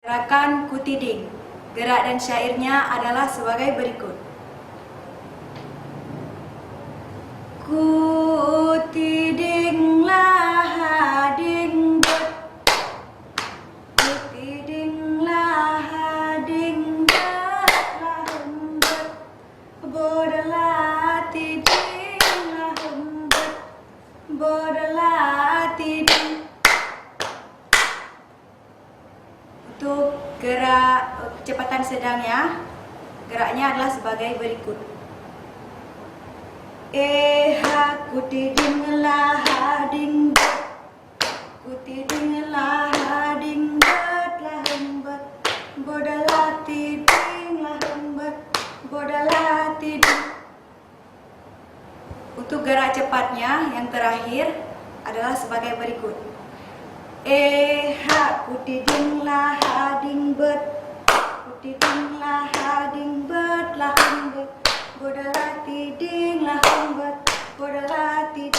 Gerakan Kutiding. Gerak dan syairnya adalah sebagai berikut. Kutidinglah hading bet, kutidinglah hading bet, lahum bet, bodalah tidinglah bet, bodalah tiding. Untuk gerak kecepatan sedangnya, geraknya adalah sebagai berikut. Kutidinglah hading bet, kutidinglah hading bet, lahum bet, bodalah tiding lahum bet, bodalah tiding. Untuk gerak cepatnya yang terakhir adalah sebagai berikut. Kutidinglah hading bet, kutidinglah hading bet, lahum bet, bodalah tiding lahum bet, bodalah tiding.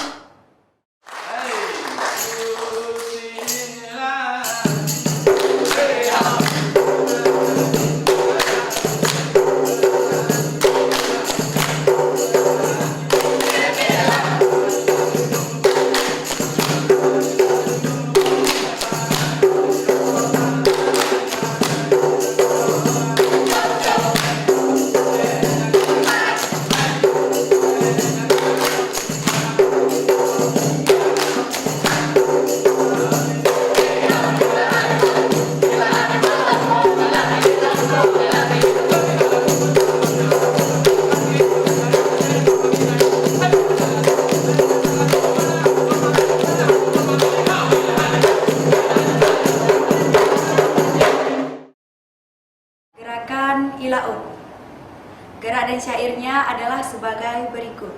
Gerakan ilaut. Gerak dan syairnya adalah sebagai berikut.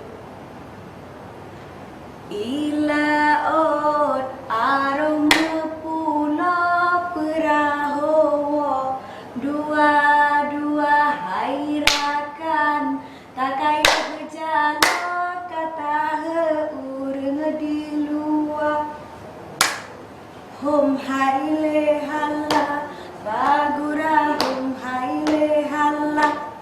Ilaut arung pulau perahu, dua-dua hairakan, tak kaya berjalan kata urang di luar. Hum haile halla bagura, hum haile halla,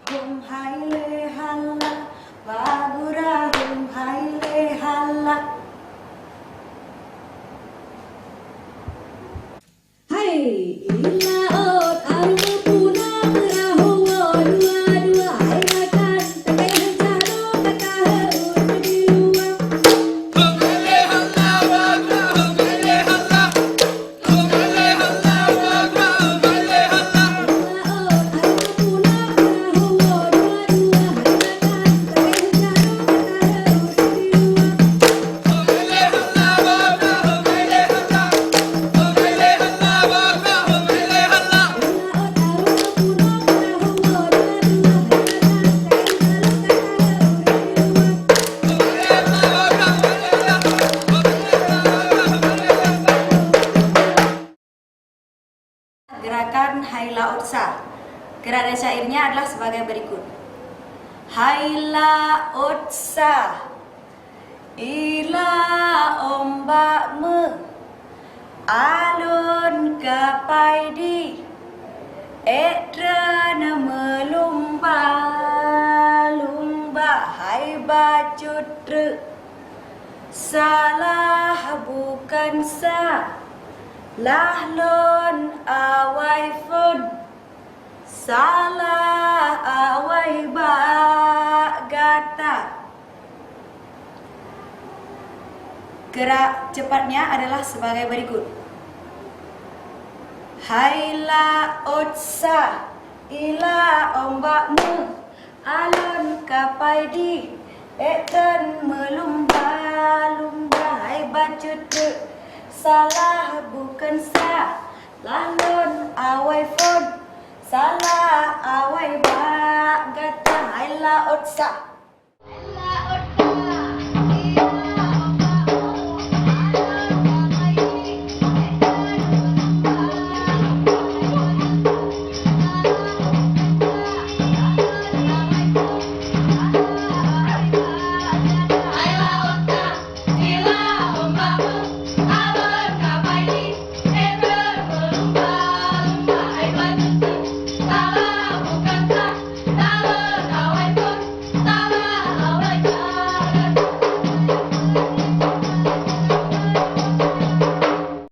hum haile halla bagura, hum haile halla. Hai, ilaut arung pulau perahu, dua-dua hairakan, tak kaya berjalan kata urang di luar. Gerakan Haila Otsa. Gerak dan syairnya adalah sebagai berikut. Haila Otsa, ila ombak me, alun kapai di, etrana melumba-lumba, hai bacutre, salah bukan sah, lahlon awai fun, salah awai bagata. Gerak cepatnya adalah sebagai berikut. Haila otsa, ila ombakmu, alun kapai di, etan melumba-lumba, hai bacutre, salah bukan sah, lahlon awai fon, salah awai bagata. Haila otsa.